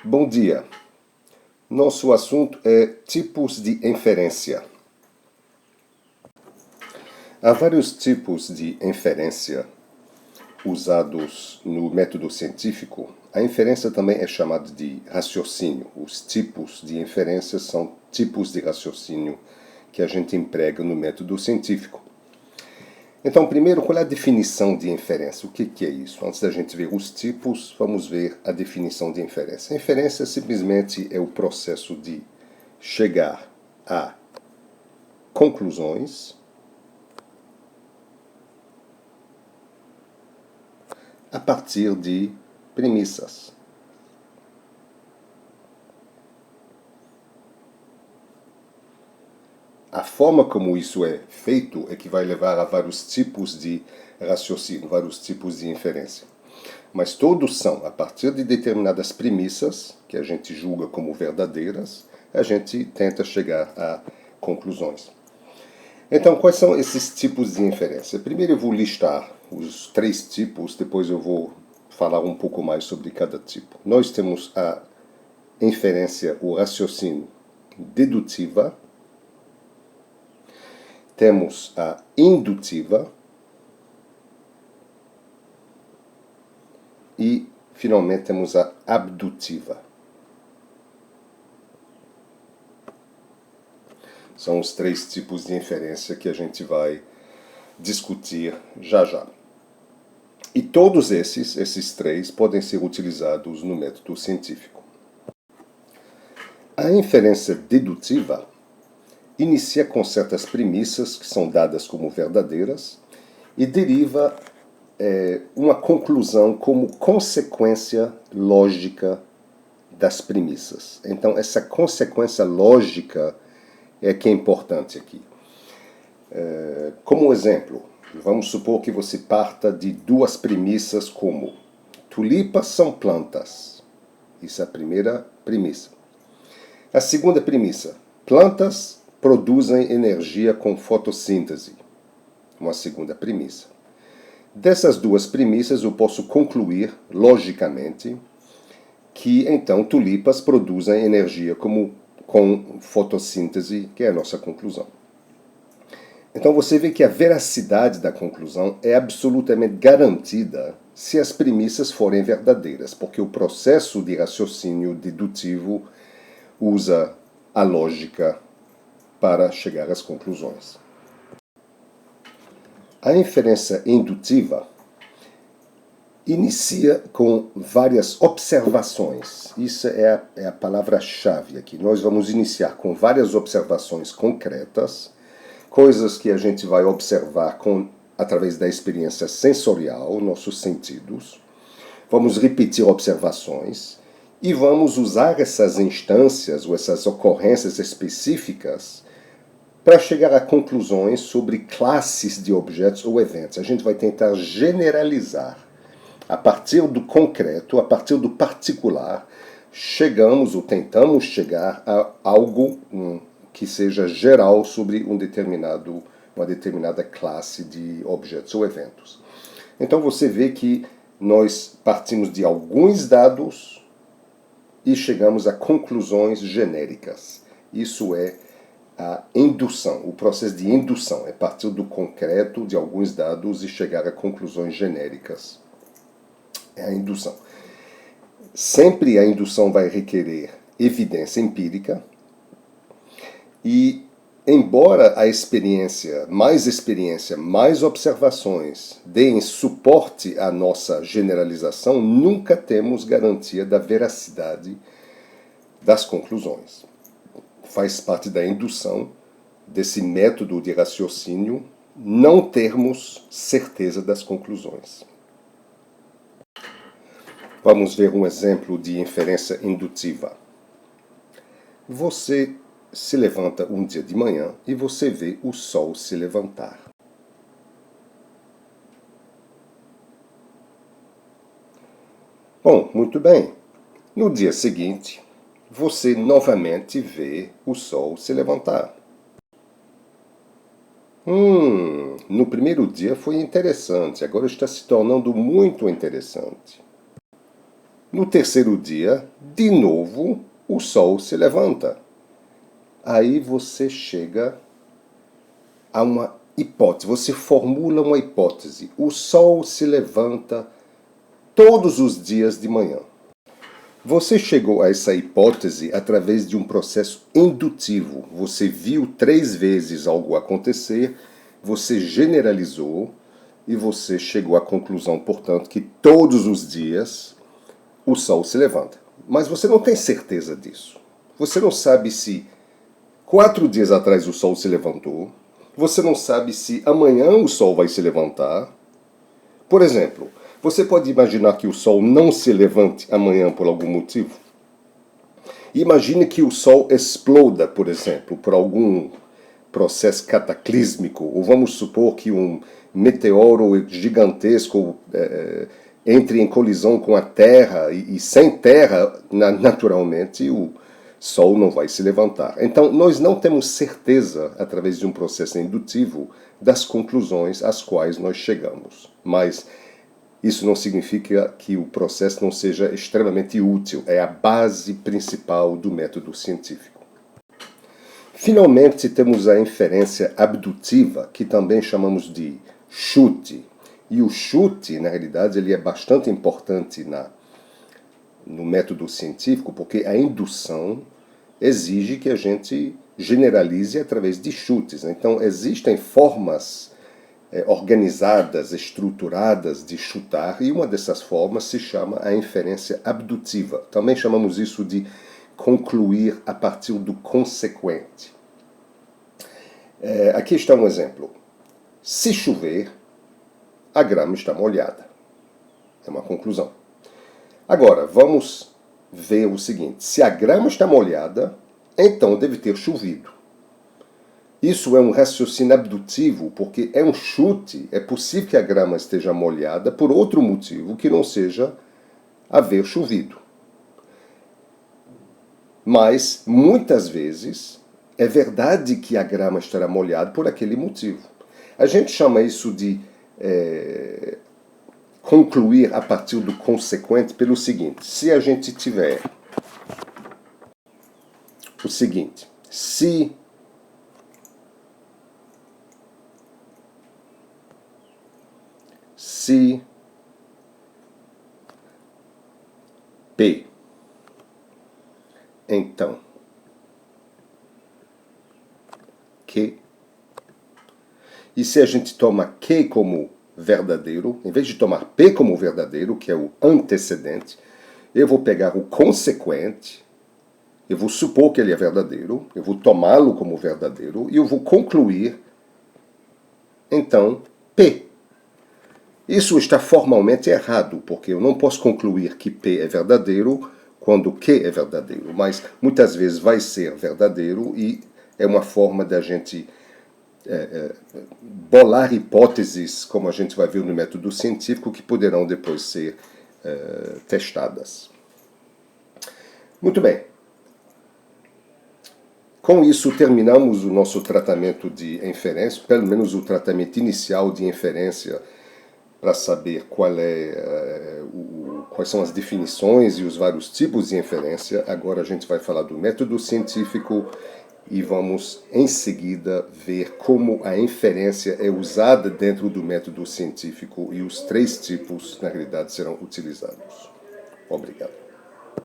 Bom dia. Nosso assunto é tipos de inferência. Há vários tipos de inferência usados no método científico. A inferência também é chamada de raciocínio. Os tipos de inferência são tipos de raciocínio que a gente emprega no método científico. Então, primeiro, qual é a definição de inferência? O que é isso? Antes da gente ver os tipos, vamos ver a definição de inferência. A inferência simplesmente é o processo de chegar a conclusões a partir de premissas. A forma como isso é feito é que vai levar a vários tipos de raciocínio, vários tipos de inferência. Mas todos são a partir de determinadas premissas, que a gente julga como verdadeiras, a gente tenta chegar a conclusões. Então, quais são esses tipos de inferência? Primeiro eu vou listar os 3 tipos, depois eu vou falar um pouco mais sobre cada tipo. Nós temos a inferência, o raciocínio dedutiva, temos a indutiva e, finalmente, temos a abdutiva. São os 3 tipos de inferência que a gente vai discutir já já. E todos esses 3, podem ser utilizados no método científico. A inferência dedutiva inicia com certas premissas que são dadas como verdadeiras e deriva uma conclusão como consequência lógica das premissas. Então, essa consequência lógica é que é importante aqui. Como exemplo, vamos supor que você parta de 2 premissas como tulipas são plantas. Isso é a primeira premissa. A segunda premissa, plantas produzem energia com fotossíntese. Uma segunda premissa. Dessas 2 premissas eu posso concluir, logicamente, que então tulipas produzem energia com fotossíntese, que é a nossa conclusão. Então você vê que a veracidade da conclusão é absolutamente garantida se as premissas forem verdadeiras, porque o processo de raciocínio dedutivo usa a lógica para chegar às conclusões. A inferência indutiva inicia com várias observações. Isso é a palavra-chave aqui. Nós vamos iniciar com várias observações concretas, coisas que a gente vai observar através da experiência sensorial, nossos sentidos. Vamos repetir observações e vamos usar essas instâncias ou essas ocorrências específicas para chegar a conclusões sobre classes de objetos ou eventos. A gente vai tentar generalizar. A partir do concreto, a partir do particular, chegamos ou tentamos chegar a algo que seja geral sobre uma determinada classe de objetos ou eventos. Então você vê que nós partimos de alguns dados e chegamos a conclusões genéricas. Isso é a indução, o processo de indução, é partir do concreto de alguns dados e chegar a conclusões genéricas. É a indução. Sempre a indução vai requerer evidência empírica e, embora a experiência, mais observações deem suporte à nossa generalização, nunca temos garantia da veracidade das conclusões. Faz parte da indução desse método de raciocínio não termos certeza das conclusões. Vamos ver um exemplo de inferência indutiva. Você se levanta um dia de manhã e você vê o sol se levantar. Bom, muito bem. No dia seguinte, você novamente vê o sol se levantar. No primeiro dia foi interessante, agora está se tornando muito interessante. No terceiro dia, de novo, o Sol se levanta. Aí você chega a uma hipótese, você formula uma hipótese. O Sol se levanta todos os dias de manhã. Você chegou a essa hipótese através de um processo indutivo. Você viu 3 vezes algo acontecer, você generalizou e você chegou à conclusão, portanto, que todos os dias o Sol se levanta. Mas você não tem certeza disso. Você não sabe se 4 dias atrás o Sol se levantou, você não sabe se amanhã o Sol vai se levantar. Por exemplo, você pode imaginar que o Sol não se levante amanhã por algum motivo? Imagine que o Sol exploda, por exemplo, por algum processo cataclísmico, ou vamos supor que um meteoro gigantesco entre em colisão com a Terra, e sem Terra, naturalmente, o Sol não vai se levantar. Então, nós não temos certeza, através de um processo indutivo, das conclusões às quais nós chegamos. Mas isso não significa que o processo não seja extremamente útil. É a base principal do método científico. Finalmente, temos a inferência abdutiva, que também chamamos de chute. E o chute, na realidade, ele é bastante importante no método científico, porque a indução exige que a gente generalize através de chutes. Então, existem formas organizadas, estruturadas de chutar, e uma dessas formas se chama a inferência abdutiva. Também chamamos isso de concluir a partir do consequente. Aqui está um exemplo. Se chover, a grama está molhada. É uma conclusão. Agora, vamos ver o seguinte. Se a grama está molhada, então deve ter chovido. Isso é um raciocínio abdutivo, porque é um chute. É possível que a grama esteja molhada por outro motivo que não seja haver chovido. Mas, muitas vezes, é verdade que a grama estará molhada por aquele motivo. A gente chama isso de concluir a partir do consequente pelo seguinte. Se a gente tiver o seguinte, se P, então Q. E se a gente toma Q como verdadeiro, em vez de tomar P como verdadeiro, que é o antecedente, eu vou pegar o consequente, eu vou supor que ele é verdadeiro, eu vou tomá-lo como verdadeiro e eu vou concluir, então, P. Isso está formalmente errado, porque eu não posso concluir que P é verdadeiro quando Q é verdadeiro, mas muitas vezes vai ser verdadeiro e é uma forma da gente bolar hipóteses, como a gente vai ver no método científico, que poderão depois ser testadas. Muito bem. Com isso, terminamos o nosso tratamento de inferência, pelo menos o tratamento inicial de inferência, para saber quais são as definições e os vários tipos de inferência. Agora a gente vai falar do método científico e vamos, em seguida, ver como a inferência é usada dentro do método científico e os 3 tipos, na realidade, serão utilizados. Obrigado.